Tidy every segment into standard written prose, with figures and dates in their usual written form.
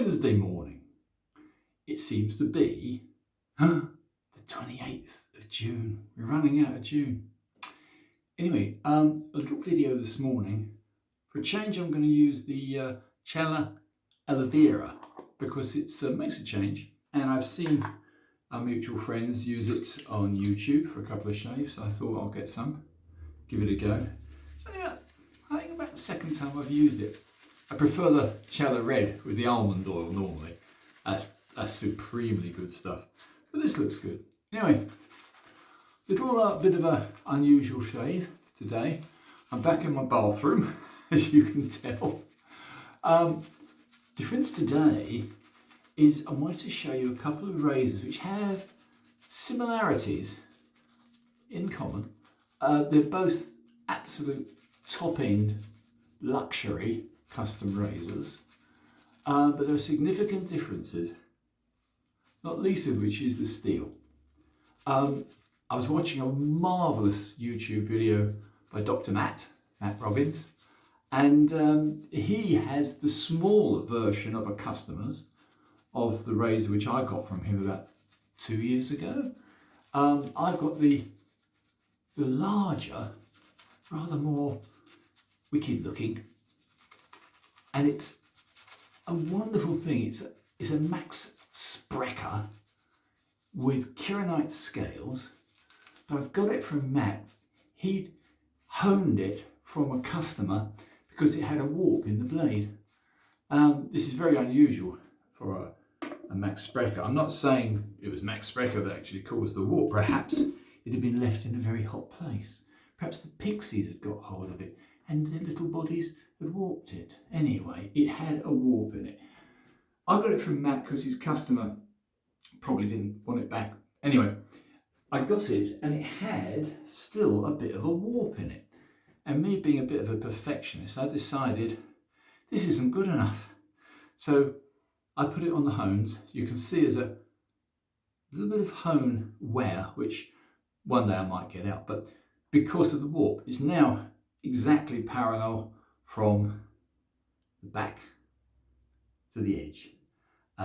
Wednesday morning. It seems to be the 28th of June. We're running out of June. Anyway, a little video this morning. For a change, I'm going to use the Cello aloe vera because it makes a change. And I've seen our mutual friends use it on YouTube for a couple of shaves. So I thought I'll get some, give it a go. So yeah, I think about the second time I've used it. I prefer the Cello red with the almond oil normally. That's supremely good stuff. But this looks good. Anyway, little bit of an unusual shave today. I'm back in my bathroom, as you can tell. Difference today is I wanted to show you a couple of razors which have similarities in common. They're both absolute top-end luxury custom razors, but there are significant differences, not least of which is the steel. I was watching a marvellous YouTube video by Dr. Matt Robbins, and he has the smaller version of a customer's of the razor which I got from him about 2 years ago. I've got the larger, rather more wicked looking, and it's a wonderful thing. It's a Max Spreacher with Kironite scales, but I've got it from Matt. He honed it from a customer because it had a warp in the blade. This is very unusual for a Max Spreacher. I'm not saying it was Max Spreacher that actually caused the warp. Perhaps it had been left in a very hot place. Perhaps the pixies had got hold of it and their little bodies had warped it. Anyway, it had a warp in it. I got it from Matt because his customer probably didn't want it back. Anyway, I got it and it had still a bit of a warp in it. And me being a bit of a perfectionist, I decided this isn't good enough. So I put it on the hones. You can see there's a little bit of hone wear, which one day I might get out, but because of the warp, it's now exactly parallel from the back to the edge.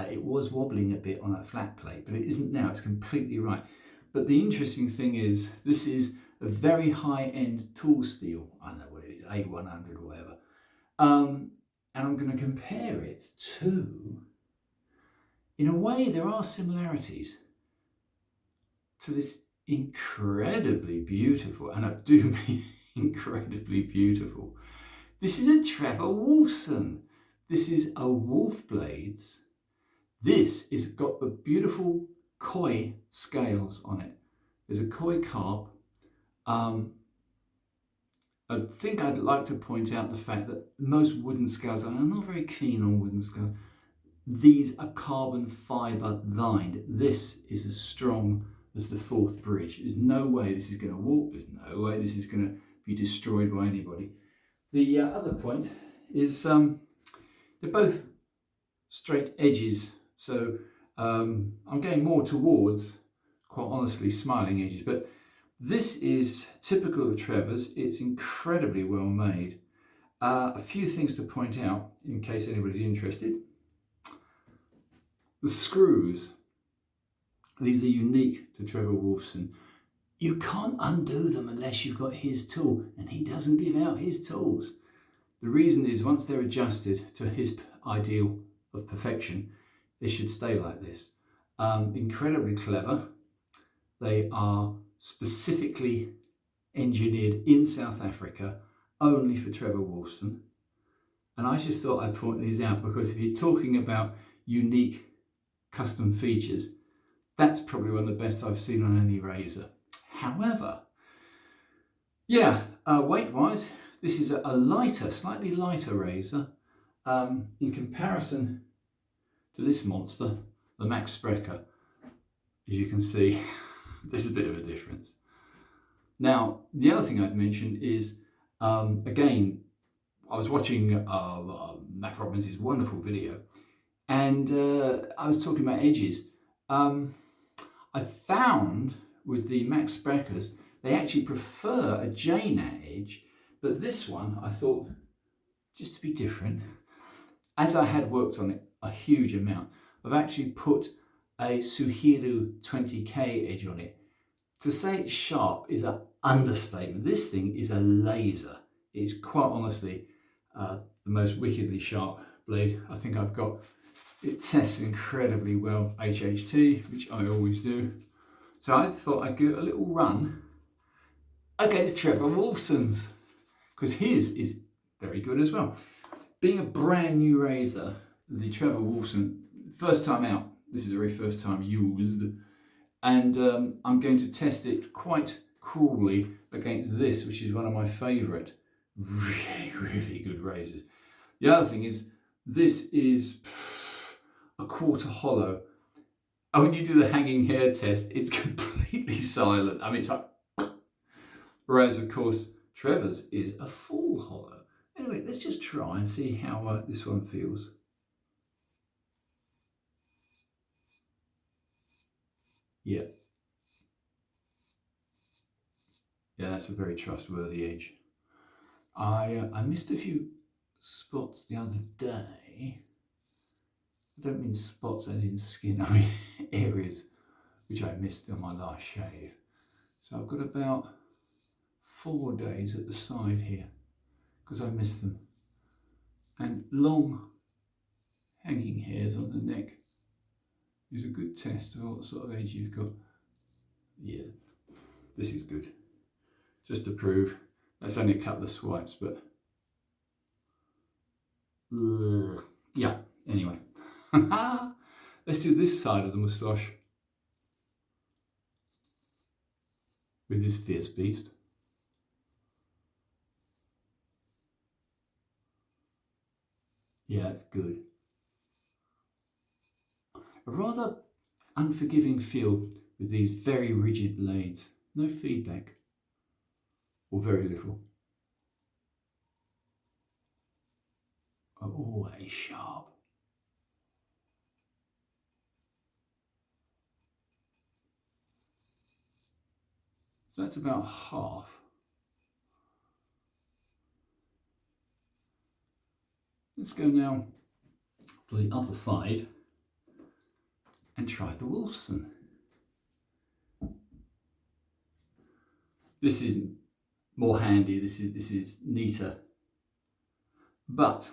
It was wobbling a bit on that flat plate, but it isn't now. It's completely right. But the interesting thing is, this is a very high-end tool steel. I don't know what it is, A100 or whatever. And I'm going to compare it to, in a way, there are similarities to this incredibly beautiful, and I do mean incredibly beautiful. This is a Trevor Wolfson. This is a Woolfblades. This has got the beautiful koi scales on it. There's a koi carp. I think I'd like to point out the fact that most wooden scales, and I'm not very keen on wooden scales, these are carbon fibre lined. This is as strong as the fourth bridge. There's no way this is going to warp. There's no way this is going to be destroyed by anybody. The other point is they're both straight edges. So I'm going more towards, quite honestly, smiling edges. But this is typical of Trevor's. It's incredibly well made. A few things to point out in case anybody's interested. The screws. These are unique to Trevor Wolfson. You can't undo them unless you've got his tool, and he doesn't give out his tools. The reason is once they're adjusted to his ideal of perfection, they should stay like this. Incredibly clever. They are specifically engineered in South Africa only for Trevor Wolfson. And I just thought I'd point these out because if you're talking about unique custom features, that's probably one of the best I've seen on any razor. However, yeah, weight-wise, this is a lighter, slightly lighter razor in comparison to this monster, the Max Spreacher. As you can see, there's a bit of a difference. Now, the other thing I'd mention is, again, I was watching Matt Robbins' wonderful video, and I was talking about edges. I found with the Max Sprechers, they actually prefer a J-nut edge, but this one, I thought, just to be different, as I had worked on it a huge amount, I've actually put a Suhiru 20K edge on it. To say it's sharp is an understatement. This thing is a laser. It's quite honestly the most wickedly sharp blade I think I've got. It tests incredibly well HHT, which I always do. So I thought I'd give it a little run against Trevor Wolfson's, because his is very good as well. Being a brand new razor, the Trevor Wolfson, first time out, this is the very first time used, and I'm going to test it quite cruelly against this, which is one of my favourite really good razors. The other thing is, this is a quarter hollow, and when you do the hanging hair test, it's completely silent. I mean, it's like, whereas of course Trevor's is a full hollow. Anyway, let's just try and see how this one feels. Yeah, that's a very trustworthy edge. I missed a few spots the other day. I don't mean spots as in skin, I mean areas which I missed on my last shave. So I've got about 4 days at the side here because I missed them. And long hanging hairs on the neck is a good test of what sort of edge you've got. Yeah, this is good. Just to prove, that's only a couple of swipes, but yeah, anyway. Let's do this side of the moustache with this fierce beast. Yeah, it's good. A rather unforgiving feel with these very rigid blades. No feedback, or very little. Always sharp. So that's about half. Let's go now to the other side and try the Wolfson. This is more handy, this is neater, but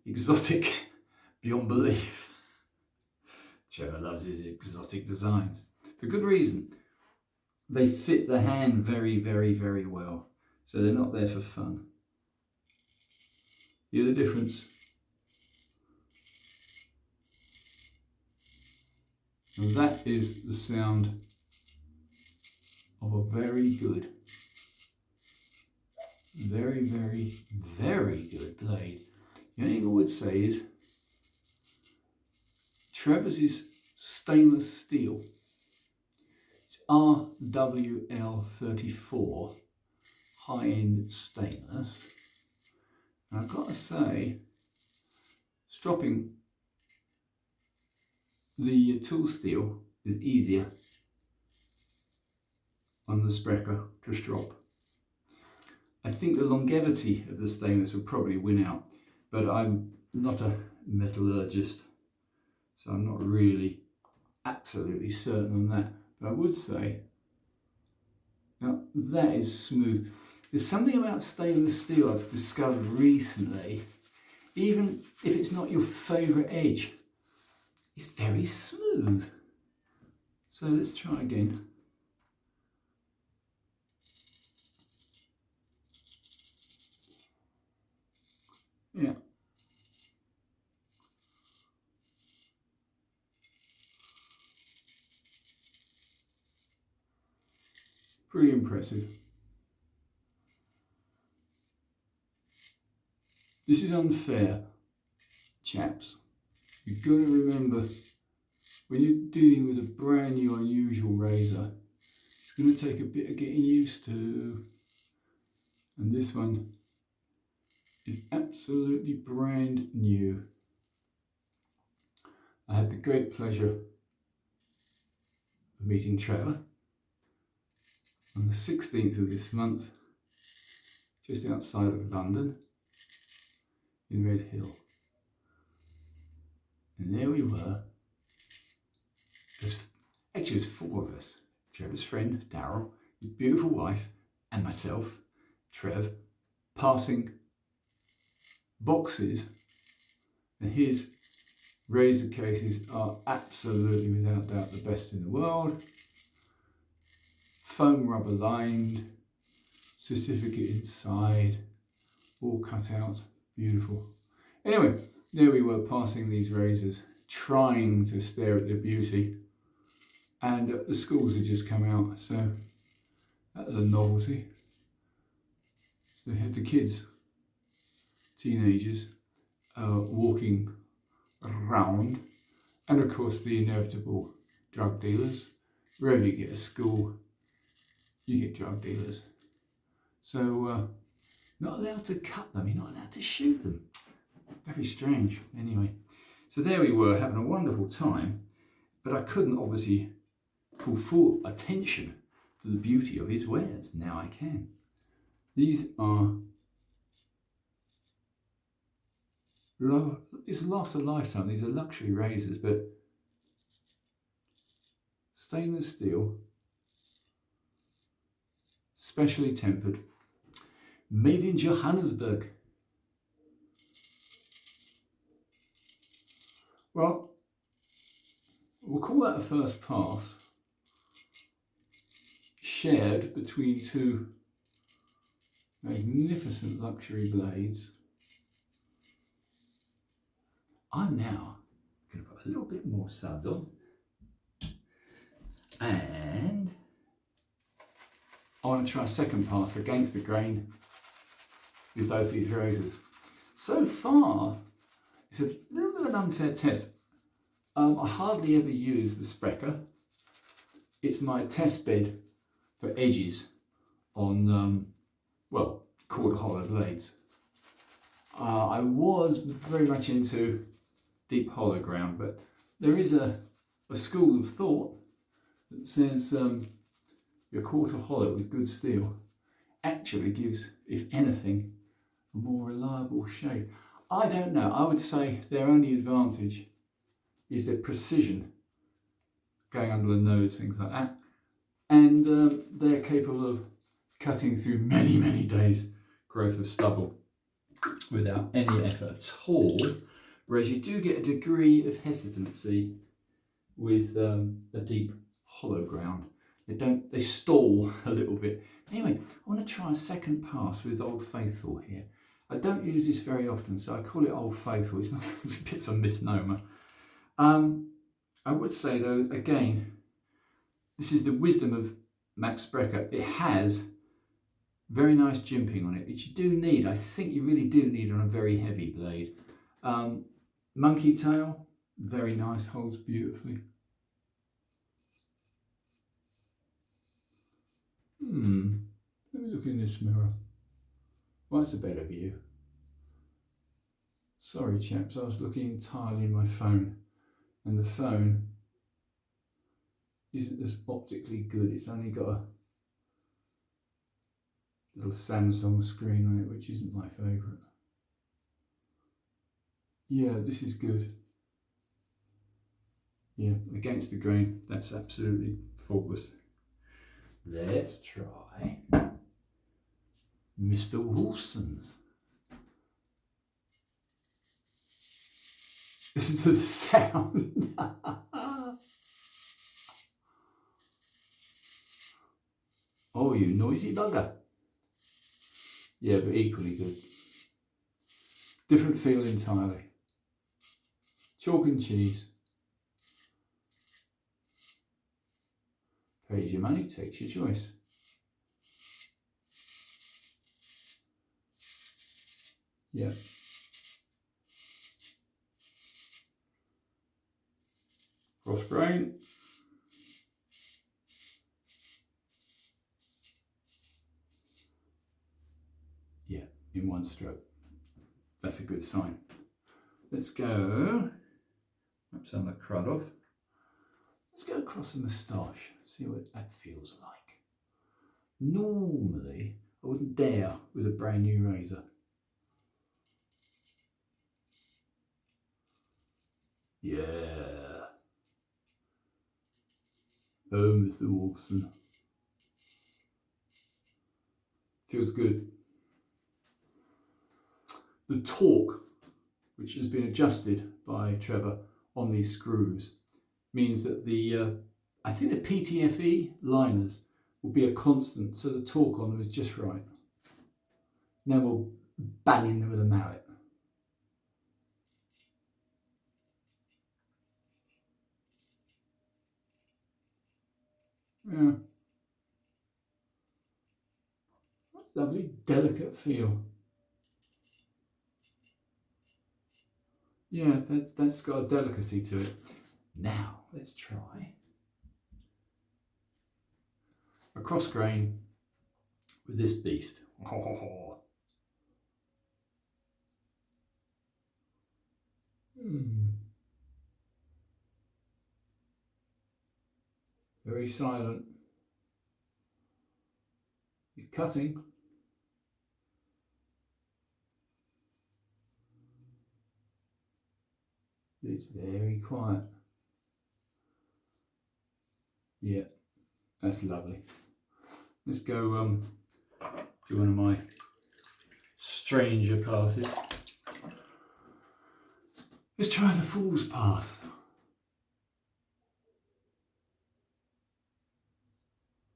exotic beyond belief. Trevor loves his exotic designs. For good reason. They fit the hand very, very, very well. So they're not there for fun. Hear the difference? And that is the sound of a very good, very, very, very good blade. The only thing I would say is Trevor's is stainless steel. It's RWL34 high-end stainless. And I've got to say, stropping the tool steel is easier on the Spreacher to strop. I think the longevity of the stainless will probably win out, but I'm not a metallurgist, so I'm not really absolutely certain on that. But I would say, now, that is smooth. There's something about stainless steel I've discovered recently, even if it's not your favourite edge, it's very smooth. So let's try again. Yeah. Pretty impressive. This is unfair, chaps. You've got to remember, when you're dealing with a brand new unusual razor, it's going to take a bit of getting used to. And this one is absolutely brand new. I had the great pleasure of meeting Trevor on the 16th of this month, just outside of London, in Red Hill. And there we were. Actually, there's four of us. Trevor's friend, Daryl, his beautiful wife, and myself, Trev, passing boxes. And his razor cases are absolutely, without doubt, the best in the world. Foam rubber lined, certificate inside, all cut out, beautiful. Anyway, there we were passing these razors, trying to stare at their beauty. And the schools had just come out, so that was a novelty. So we had the kids, teenagers, walking around, and of course the inevitable drug dealers. Wherever you get a school, you get drug dealers. So not allowed to cut them, you're not allowed to shoot them. Very strange. Anyway, so there we were having a wonderful time, but I couldn't obviously call full attention to the beauty of his wares. Now I can. These are, this lasts a lifetime. These are luxury razors, but stainless steel, specially tempered, made in Johannesburg. Well, we'll call that a first pass, shared between two magnificent luxury blades. I'm now going to put a little bit more suds on, and I want to try a second pass against the grain with both these razors. So far, it's a little bit of an unfair test. I hardly ever use the Spreacher. It's my test bed for edges on, well, quarter hollow blades. I was very much into deep hollow ground, but there is a school of thought that says your quarter hollow with good steel actually gives, if anything, a more reliable shape. I don't know. I would say their only advantage is their precision, going under the nose, things like that. And they're capable of cutting through many, many days' growth of stubble without any effort at all. Whereas you do get a degree of hesitancy with a deep hollow ground. They stall a little bit. Anyway, I want to try a second pass with Old Faithful here. I don't use this very often, so I call it Old Faithful. It's a bit of a misnomer. I would say though, again, this is the wisdom of Max Spreacher. It has very nice jimping on it, which you do need. I think you really do need on a very heavy blade. Monkey tail, very nice, holds beautifully. Let me look in this mirror. Well, that's a better view. Sorry chaps, I was looking entirely in my phone, and the phone isn't as optically good. It's only got a little Samsung screen on it, which isn't my favourite. Yeah, this is good. Yeah, against the grain, that's absolutely faultless. Let's try Mr. Wolfson's. Listen to the sound. Oh, you noisy bugger. Yeah, but equally good. Different feel entirely. Chalk and cheese. Pays your money, takes your choice. Yeah. Cross grain. Yeah, in one stroke. That's a good sign. Let's go. Perhaps I'm the crud off. Let's go across the moustache, see what that feels like. Normally, I wouldn't dare with a brand new razor. Yeah. Oh, Mr. Wilson. Feels good. The torque, which has been adjusted by Trevor on these screws, means that the, I think the PTFE liners will be a constant, so the torque on them is just right. Now we'll bang in them with a mallet. Yeah. Lovely, delicate feel. Yeah, that's got a delicacy to it. Now, let's try a cross grain with this beast. Very silent. He's cutting. It's very quiet. Yeah, that's lovely. Let's go to one of my stranger passes. Let's try the Fool's Pass.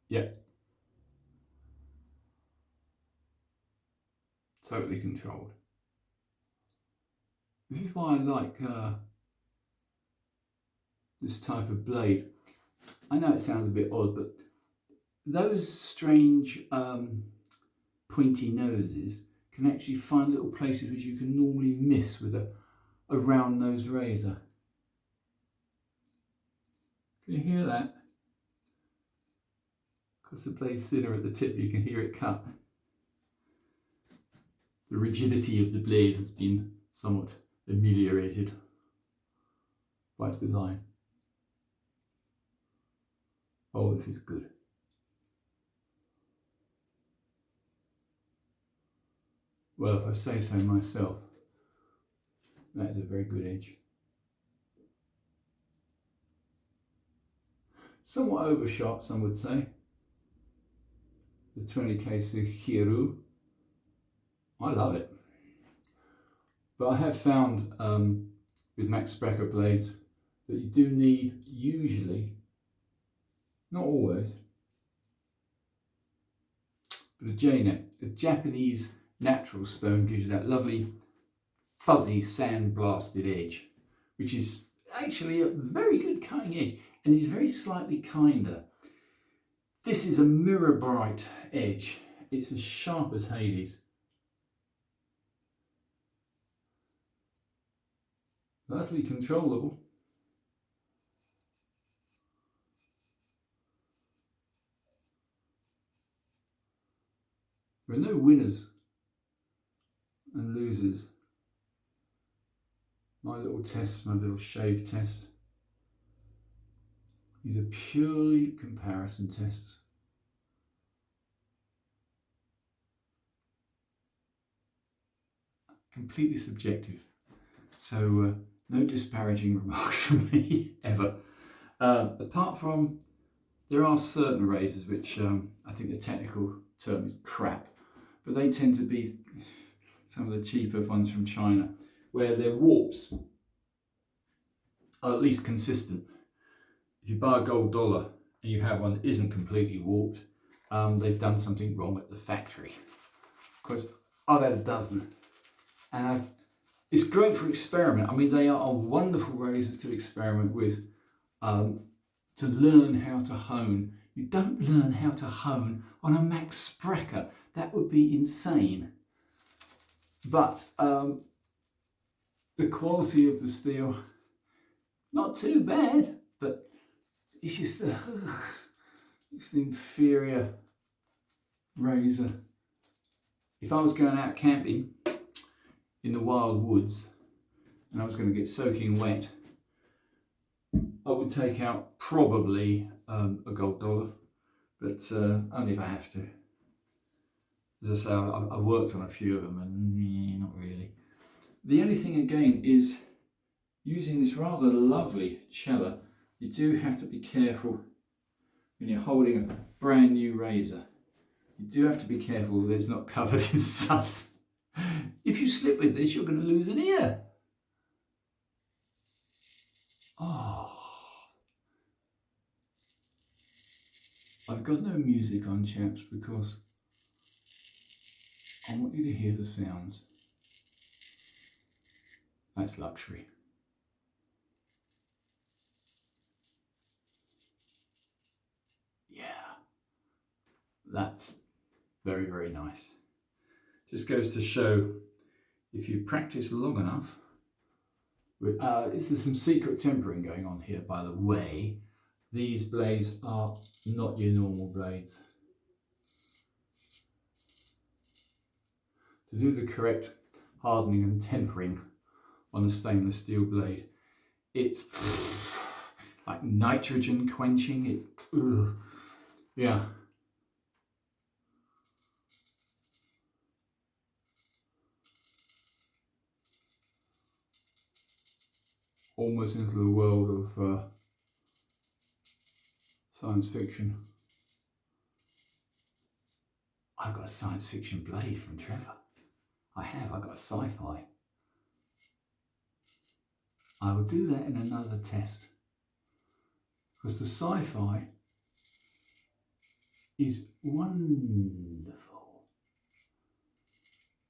Yep. Totally controlled. This is why I like this type of blade. I know it sounds a bit odd, but those strange pointy noses can actually find little places which you can normally miss with a round-nosed razor. Can you hear that? Because the blade's thinner at the tip, you can hear it cut. The rigidity of the blade has been somewhat ameliorated by its design. Oh, this is good. Well, if I say so myself, that is a very good edge. Somewhat overshot, some would say. The 20K Suhiru. I love it. But I have found with Max Spreacher blades that you do need, usually, not always, but a J-net, a Japanese natural stone, gives you that lovely fuzzy sand-blasted edge, which is actually a very good cutting edge, and is very slightly kinder. This is a mirror bright edge. It's as sharp as Hades. Utterly controllable. There are no winners and losers. My little test, my little shave test, these are purely comparison tests. Completely subjective. So no disparaging remarks from me, ever. Apart from, there are certain razors which I think the technical term is crap, but they tend to be some of the cheaper ones from China, where their warps are at least consistent. If you buy a gold dollar and you have one that isn't completely warped, they've done something wrong at the factory. Because I've had a dozen, and it's great for experiment. I mean, they are wonderful razors to experiment with, to learn how to hone. You don't learn how to hone on a Max Spreacher. That would be insane. But the quality of the steel, not too bad, but it's just it's an inferior razor. If I was going out camping in the wild woods and I was going to get soaking wet, I would take out probably a gold dollar, but only if I have to. As I say, I've worked on a few of them and not really. The only thing again is using this rather lovely cello, you do have to be careful when you're holding a brand new razor. You do have to be careful that it's not covered in suds. If you slip with this, you're going to lose an ear. Oh, I've got no music on, chaps, because I want you to hear the sounds. That's luxury. Yeah, that's very, very nice. Just goes to show, if you practice long enough, there's some secret tempering going on here, by the way. These blades are not your normal blades. To do the correct hardening and tempering on a stainless steel blade, it's like nitrogen quenching. Yeah. Almost into the world of science fiction. I've got a science fiction blade from Trevor. I've got a sci-fi. I will do that in another test, because the sci-fi is wonderful.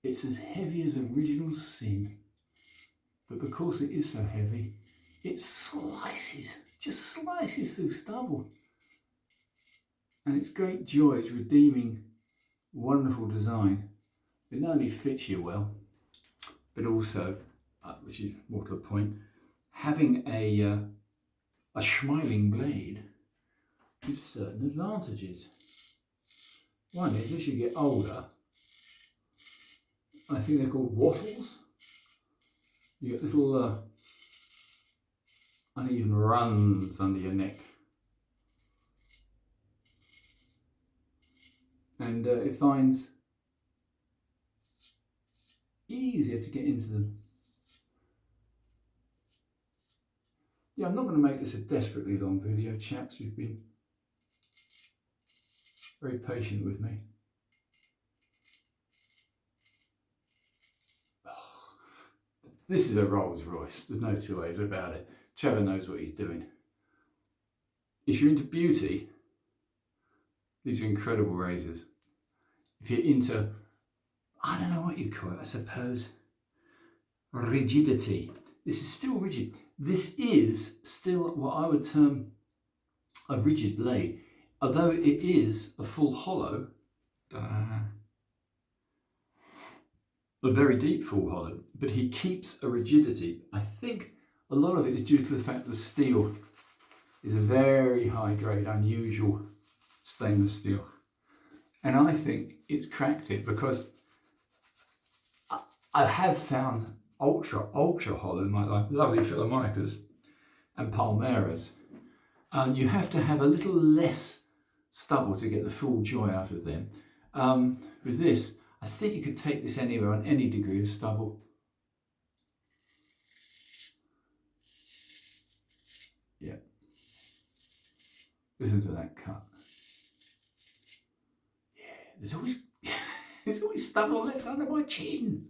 It's as heavy as Original Sin, but because it is so heavy, it just slices through stubble. And it's great joy, it's redeeming, wonderful design. It not only fits you well, but also, which is more to the point, having a Schmiling blade gives certain advantages. One is, as you get older, I think they're called wattles. You get little uneven runs under your neck. And it finds easier to get into them. Yeah, I'm not going to make this a desperately long video, chaps. You've been very patient with me. Oh, this is a Rolls Royce. There's no two ways about it. Trevor knows what he's doing. If you're into beauty, these are incredible razors. If you're into, I don't know what you call it, I suppose, rigidity. This is still rigid. This is still what I would term a rigid blade, although it is a full hollow, a very deep full hollow, but he keeps a rigidity. I think a lot of it is due to the fact that the steel is a very high grade, unusual stainless steel. And I think it's cracked it, because I have found ultra hollow in my life, lovely Philharmonicas and Palmeras. And you have to have a little less stubble to get the full joy out of them. With this, I think you could take this anywhere on any degree of stubble. Yeah. Listen to that cut. Yeah, there's always stubble left under my chin.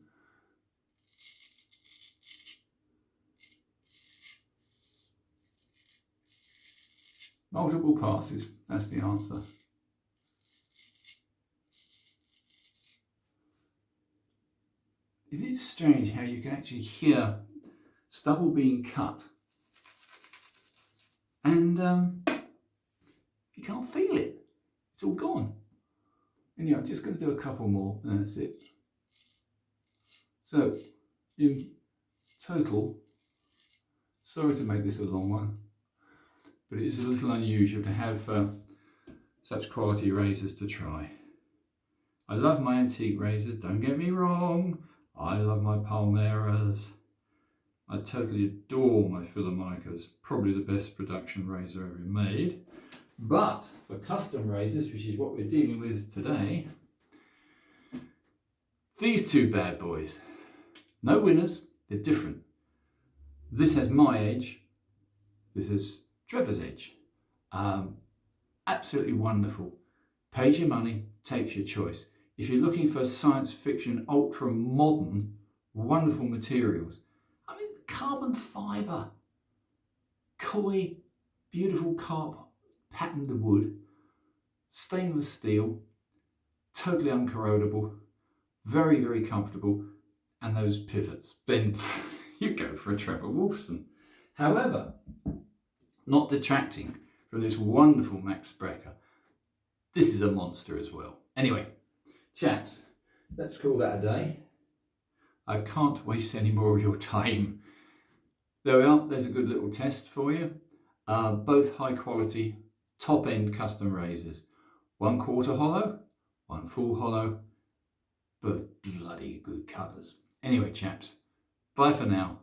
Multiple passes, that's the answer. Isn't it strange how you can actually hear stubble being cut and you can't feel it? It's all gone. Anyway, I'm just going to do a couple more and that's it. So, in total, sorry to make this a long one, but it is a little unusual to have such quality razors to try. I love my antique razors, don't get me wrong. I love my Palmeras. I totally adore my Philharmonicas, probably the best production razor ever made. But for custom razors, which is what we're dealing with today, these two bad boys, no winners, they're different. This has my edge. This is Trevor's edge. Absolutely wonderful. Pays your money, takes your choice. If you're looking for science fiction, ultra modern, wonderful materials, I mean, carbon fibre, coy, beautiful carp patterned wood, stainless steel, totally uncorrodable, very, very comfortable, and those pivots, then you go for a Trevor Wolfson. However, not detracting from this wonderful Max Spreacher, this is a monster as well. Anyway, chaps, let's call that a day. I can't waste any more of your time. There we are, there's a good little test for you. Both high quality, top end custom razors. 1/4 hollow, 1 full hollow, both bloody good colours. Anyway, chaps, bye for now.